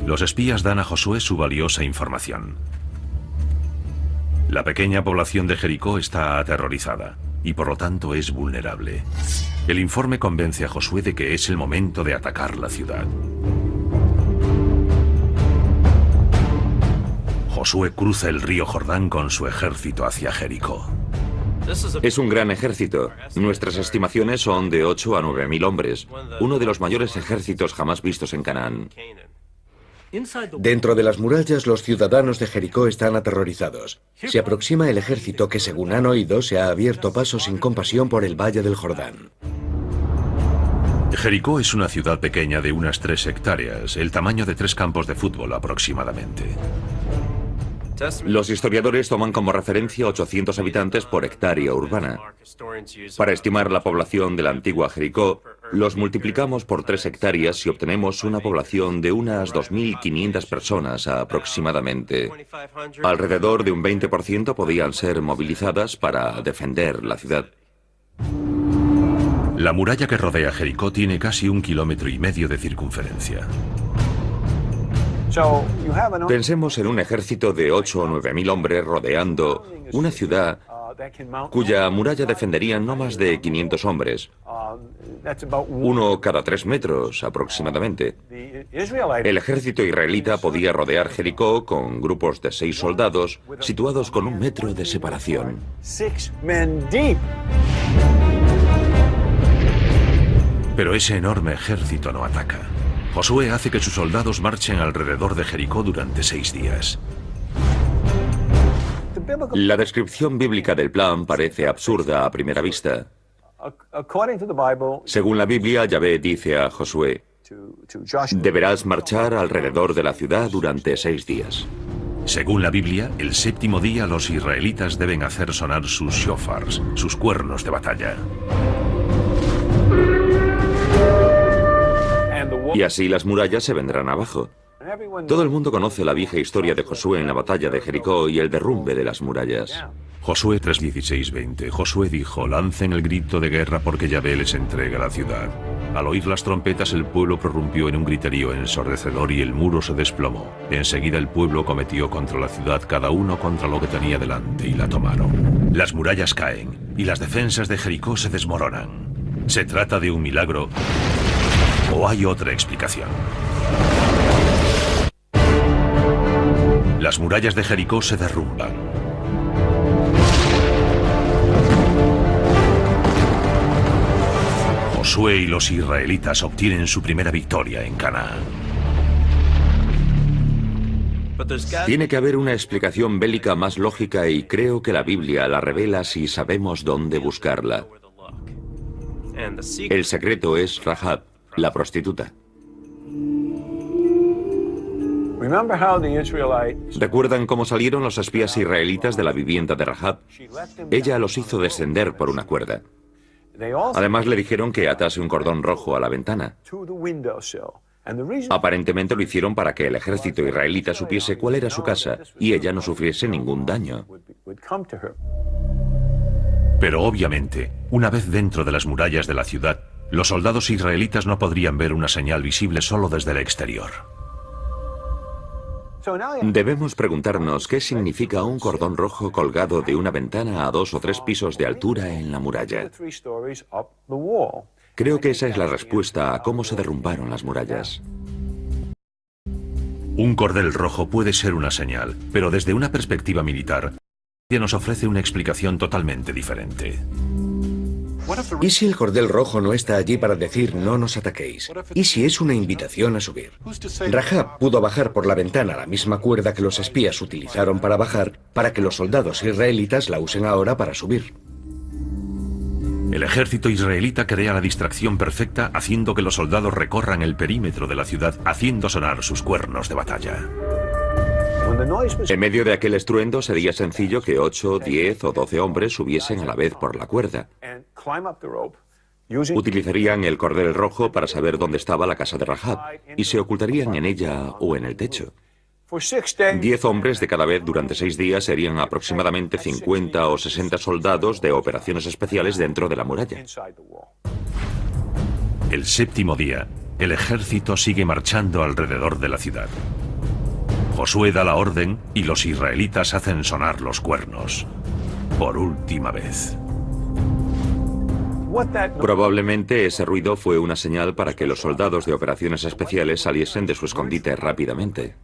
Los espías dan a Josué su valiosa información. La pequeña población de Jericó está aterrorizada y por lo tanto es vulnerable. El informe convence a Josué de que es el momento de atacar la ciudad. Josué cruza el río Jordán con su ejército hacia Jericó. Es un gran ejército. Nuestras estimaciones son de 8 a 9.000 hombres, uno de los mayores ejércitos jamás vistos en Canaán. Dentro de las murallas, los ciudadanos de Jericó están aterrorizados. Se aproxima el ejército que, según han oído, se ha abierto paso sin compasión por el valle del Jordán. Jericó es una ciudad pequeña de unas 3 hectáreas, el tamaño de 3 campos de fútbol aproximadamente. Los historiadores toman como referencia 800 habitantes por hectárea urbana. Para estimar la población de la antigua Jericó, los multiplicamos por 3 hectáreas y obtenemos una población de unas 2.500 personas aproximadamente. Alrededor de un 20% podían ser movilizadas para defender la ciudad. La muralla que rodea Jericó tiene casi 1,5 kilómetros de circunferencia. Pensemos en un ejército de 8 o 9.000 hombres rodeando una ciudad cuya muralla defenderían no más de 500 hombres, uno cada 3 metros aproximadamente. El ejército israelita podía rodear Jericó con grupos de 6 soldados situados con 1 metro de separación. Pero ese enorme ejército no ataca. Josué hace que sus soldados marchen alrededor de Jericó durante 6 días. La descripción bíblica del plan parece absurda a primera vista. Según la Biblia, Yahvé dice a Josué: deberás marchar alrededor de la ciudad durante 6 días. Según la Biblia, el 7º día los israelitas deben hacer sonar sus shofars, sus cuernos de batalla. Y así las murallas se vendrán abajo. Todo el mundo conoce la vieja historia de Josué en la batalla de Jericó y el derrumbe de las murallas. Josué 3:16-20. Josué dijo: lancen el grito de guerra porque Yahvé les entrega la ciudad. Al oír las trompetas, el pueblo prorrumpió en un griterío ensordecedor y el muro se desplomó. Enseguida el pueblo cometió contra la ciudad, cada uno contra lo que tenía delante, y la tomaron. Las murallas caen y las defensas de Jericó se desmoronan. ¿Se trata de un milagro o hay otra explicación? Las murallas de Jericó se derrumban. Josué y los israelitas obtienen su primera victoria en Canaán. Tiene que haber una explicación bélica más lógica y creo que la Biblia la revela si sabemos dónde buscarla. El secreto es Rahab, la prostituta. ¿Recuerdan cómo salieron los espías israelitas de la vivienda de Rahab? Ella los hizo descender por una cuerda. Además le dijeron que atase un cordón rojo a la ventana. Aparentemente lo hicieron para que el ejército israelita supiese cuál era su casa y ella no sufriese ningún daño. Pero obviamente, una vez dentro de las murallas de la ciudad, los soldados israelitas no podrían ver una señal visible solo desde el exterior. Debemos preguntarnos qué significa un cordón rojo colgado de una ventana a 2 o 3 pisos de altura en la muralla. Creo que esa es la respuesta a cómo se derrumbaron las murallas. Un cordel rojo puede ser una señal, pero desde una perspectiva militar, nos ofrece una explicación totalmente diferente. ¿Y si el cordel rojo no está allí para decir no nos ataquéis? ¿Y si es una invitación a subir? Rahab pudo bajar por la ventana la misma cuerda que los espías utilizaron para bajar, para que los soldados israelitas la usen ahora para subir. El ejército israelita crea la distracción perfecta, haciendo que los soldados recorran el perímetro de la ciudad, haciendo sonar sus cuernos de batalla. En medio de aquel estruendo sería sencillo que 8, 10 o 12 hombres subiesen a la vez por la cuerda. Utilizarían el cordel rojo para saber dónde estaba la casa de Rahab y se ocultarían en ella o en el techo. 10 hombres de cada vez durante 6 días serían aproximadamente 50 o 60 soldados de operaciones especiales dentro de la muralla. El 7º día, el ejército sigue marchando alrededor de la ciudad. Josué da la orden y los israelitas hacen sonar los cuernos. Por última vez. Probablemente ese ruido fue una señal para que los soldados de operaciones especiales saliesen de su escondite rápidamente.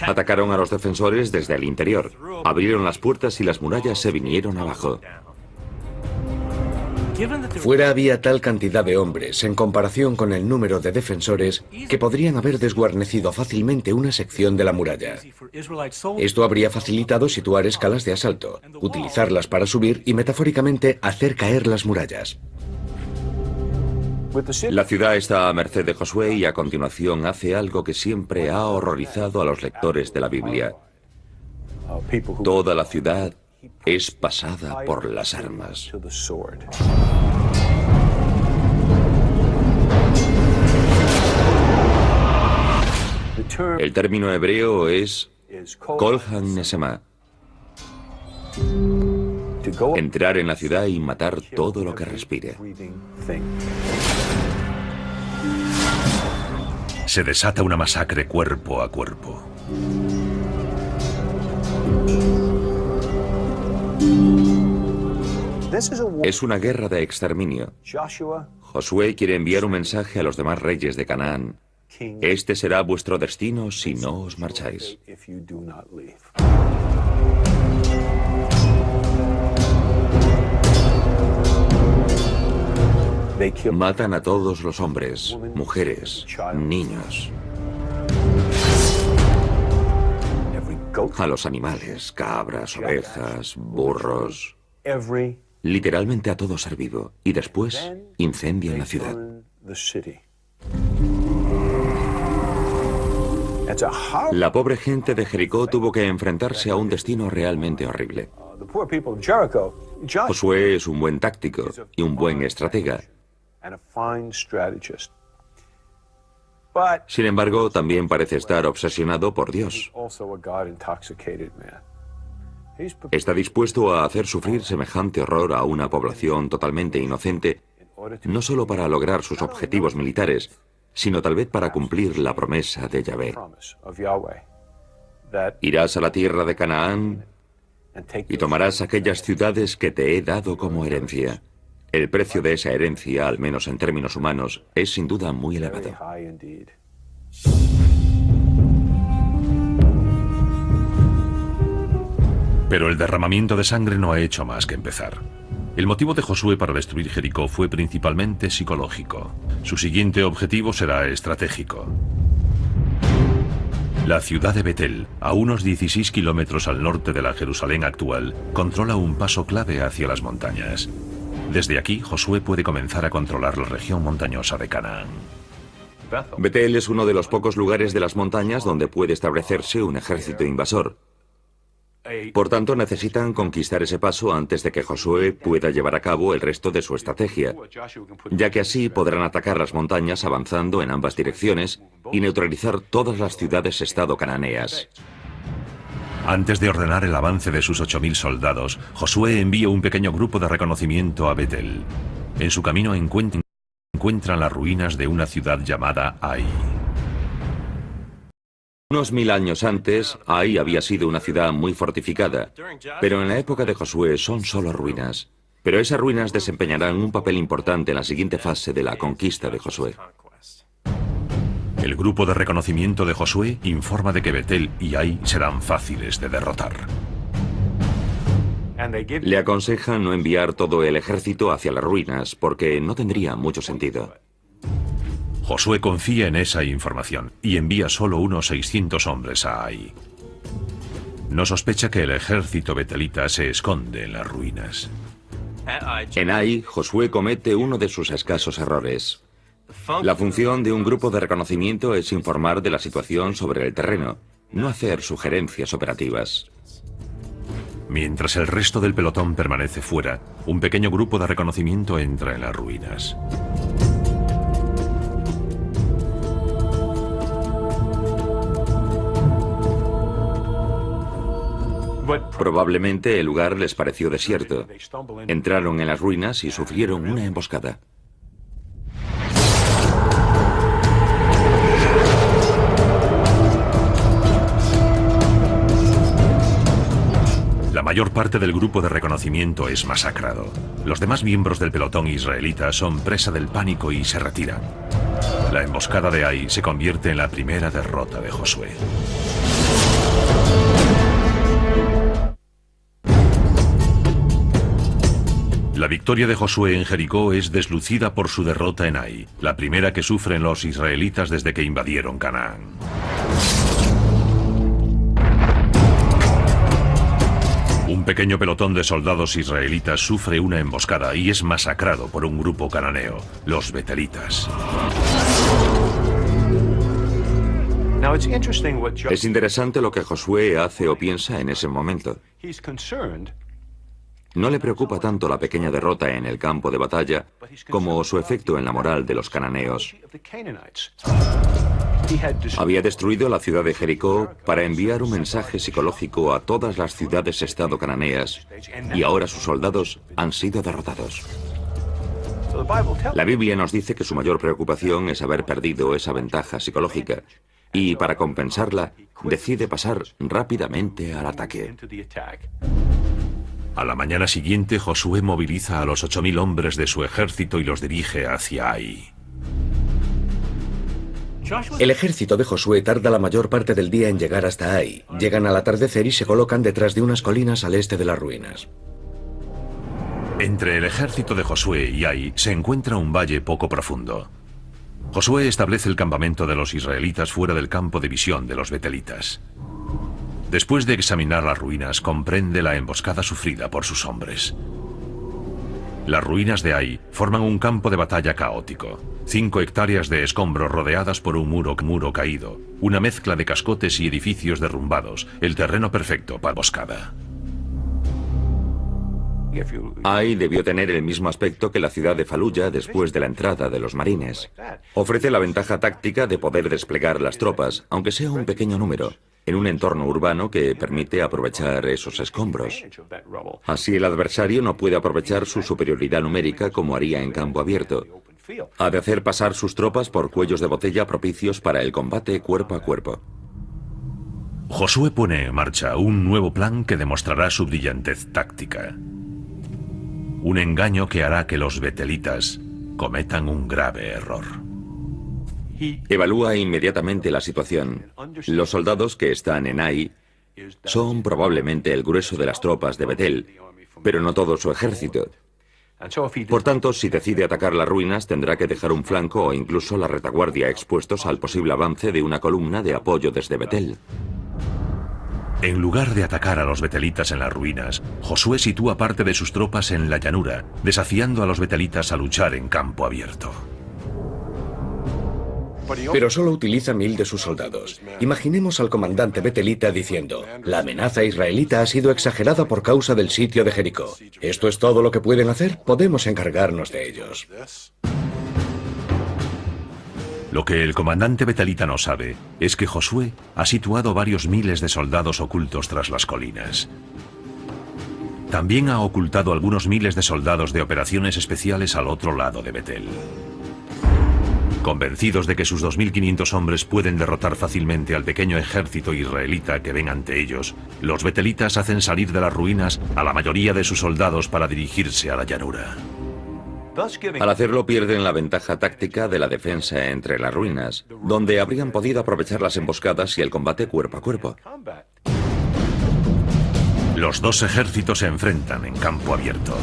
Atacaron a los defensores desde el interior, abrieron las puertas y las murallas se vinieron abajo. Fuera había tal cantidad de hombres en comparación con el número de defensores que podrían haber desguarnecido fácilmente una sección de la muralla. Esto habría facilitado situar escalas de asalto, utilizarlas para subir y metafóricamente hacer caer las murallas. La ciudad está a merced de Josué y a continuación hace algo que siempre ha horrorizado a los lectores de la Biblia. Toda la ciudad es pasada por las armas. El término hebreo es Kol ha-Nesema. Entrar en la ciudad y matar todo lo que respire. Se desata una masacre cuerpo a cuerpo. Es una guerra de exterminio. Josué quiere enviar un mensaje a los demás reyes de Canaán. Este será vuestro destino si no os marcháis. Matan a todos los hombres, mujeres, niños. A los animales, cabras, ovejas, burros. Literalmente a todo ser vivo. Y después incendian la ciudad. La pobre gente de Jericó tuvo que enfrentarse a un destino realmente horrible. Josué es un buen táctico y un buen estratega. Sin embargo, también parece estar obsesionado por Dios. Está dispuesto a hacer sufrir semejante horror a una población totalmente inocente, no solo para lograr sus objetivos militares, sino tal vez para cumplir la promesa de Yahvé. Irás a la tierra de Canaán y tomarás aquellas ciudades que te he dado como herencia. El precio de esa herencia, al menos en términos humanos, es sin duda muy elevado. Pero el derramamiento de sangre no ha hecho más que empezar. El motivo de Josué para destruir Jericó fue principalmente psicológico. Su siguiente objetivo será estratégico. La ciudad de Betel, a unos 16 kilómetros al norte de la Jerusalén actual, controla un paso clave hacia las montañas. Desde aquí, Josué puede comenzar a controlar la región montañosa de Canaán. Betel es uno de los pocos lugares de las montañas donde puede establecerse un ejército invasor. Por tanto, necesitan conquistar ese paso antes de que Josué pueda llevar a cabo el resto de su estrategia, ya que así podrán atacar las montañas avanzando en ambas direcciones y neutralizar todas las ciudades-estado cananeas. Antes de ordenar el avance de sus 8.000 soldados, Josué envía un pequeño grupo de reconocimiento a Betel. En su camino encuentran las ruinas de una ciudad llamada Ai. Unos 1000 años antes, Ai había sido una ciudad muy fortificada, pero en la época de Josué son solo ruinas. Pero esas ruinas desempeñarán un papel importante en la siguiente fase de la conquista de Josué. El grupo de reconocimiento de Josué informa de que Betel y Ai serán fáciles de derrotar. Le aconsejan no enviar todo el ejército hacia las ruinas, porque no tendría mucho sentido. Josué confía en esa información y envía solo unos 600 hombres a Ai. No sospecha que el ejército betelita se esconde en las ruinas. En Ai, Josué comete uno de sus escasos errores. La función de un grupo de reconocimiento es informar de la situación sobre el terreno, no hacer sugerencias operativas. Mientras el resto del pelotón permanece fuera, un pequeño grupo de reconocimiento entra en las ruinas. Probablemente el lugar les pareció desierto. Entraron en las ruinas y sufrieron una emboscada. mayor parte del grupo de reconocimiento es masacrado. Los demás miembros del pelotón israelita son presa del pánico y se retiran. La emboscada de Ai se convierte en la primera derrota de Josué. La victoria de Josué en Jericó es deslucida por su derrota en Ai, la primera que sufren los israelitas desde que invadieron Canaán. Un pequeño pelotón de soldados israelitas sufre una emboscada y es masacrado por un grupo cananeo, los betelitas. Es interesante lo que Josué hace o piensa en ese momento. No le preocupa tanto la pequeña derrota en el campo de batalla como su efecto en la moral de los cananeos. Había destruido la ciudad de Jericó para enviar un mensaje psicológico a todas las ciudades-estado cananeas y ahora sus soldados han sido derrotados. La Biblia nos dice que su mayor preocupación es haber perdido esa ventaja psicológica y para compensarla decide pasar rápidamente al ataque. A la mañana siguiente, Josué moviliza a los 8000 hombres de su ejército y los dirige hacia Ai. El ejército de Josué tarda la mayor parte del día en llegar hasta Ai. Llegan al atardecer y se colocan detrás de unas colinas al este de las ruinas. Entre el ejército de Josué y Ai se encuentra un valle poco profundo. Josué establece el campamento de los israelitas fuera del campo de visión de los betelitas. Después de examinar las ruinas, comprende la emboscada sufrida por sus hombres. Las ruinas de Ai forman un campo de batalla caótico. 5 hectáreas de escombros rodeadas por un muro caído, una mezcla de cascotes y edificios derrumbados, el terreno perfecto para emboscada. Ai debió tener el mismo aspecto que la ciudad de Faluya después de la entrada de los marines. Ofrece la ventaja táctica de poder desplegar las tropas, aunque sea un pequeño número, en un entorno urbano que permite aprovechar esos escombros. Así el adversario no puede aprovechar su superioridad numérica como haría en campo abierto. Ha de hacer pasar sus tropas por cuellos de botella propicios para el combate cuerpo a cuerpo. Josué pone en marcha un nuevo plan que demostrará su brillantez táctica. Un engaño que hará que los betelitas cometan un grave error. Evalúa inmediatamente la situación. Los soldados que están en Ai son probablemente el grueso de las tropas de Betel, pero no todo su ejército. Por tanto, si decide atacar las ruinas, tendrá que dejar un flanco o incluso la retaguardia expuestos al posible avance de una columna de apoyo desde Betel. En lugar de atacar a los betelitas en las ruinas, Josué sitúa parte de sus tropas en la llanura, desafiando a los betelitas a luchar en campo abierto. Pero solo utiliza 1000 de sus soldados. Imaginemos al comandante betelita diciendo: la amenaza israelita ha sido exagerada por causa del sitio de Jericó. ¿Esto es todo lo que pueden hacer? Podemos encargarnos de ellos. Lo que el comandante betelita no sabe es que Josué ha situado varios miles de soldados ocultos tras las colinas. También ha ocultado algunos miles de soldados de operaciones especiales al otro lado de Betel. Convencidos de que sus 2500 hombres pueden derrotar fácilmente al pequeño ejército israelita que ven ante ellos, los betelitas hacen salir de las ruinas a la mayoría de sus soldados para dirigirse a la llanura. Al hacerlo pierden la ventaja táctica de la defensa entre las ruinas, donde habrían podido aprovechar las emboscadas y el combate cuerpo a cuerpo. Los dos ejércitos se enfrentan en campo abierto.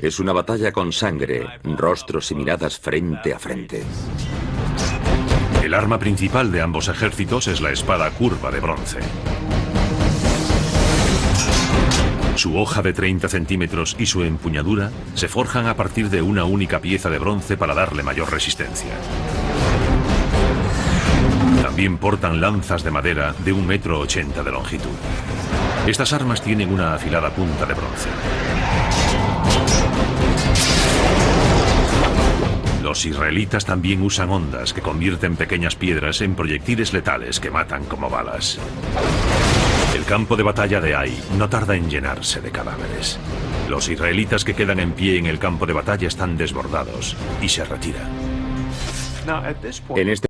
Es una batalla con sangre, rostros y miradas frente a frente. El arma principal de ambos ejércitos es la espada curva de bronce. Su hoja de 30 centímetros y su empuñadura se forjan a partir de una única pieza de bronce para darle mayor resistencia. También portan lanzas de madera de 1,80 m de longitud. Estas armas tienen una afilada punta de bronce. Los israelitas también usan ondas que convierten pequeñas piedras en proyectiles letales que matan como balas. El campo de batalla de Ai no tarda en llenarse de cadáveres. Los israelitas que quedan en pie en el campo de batalla están desbordados y se retiran. En este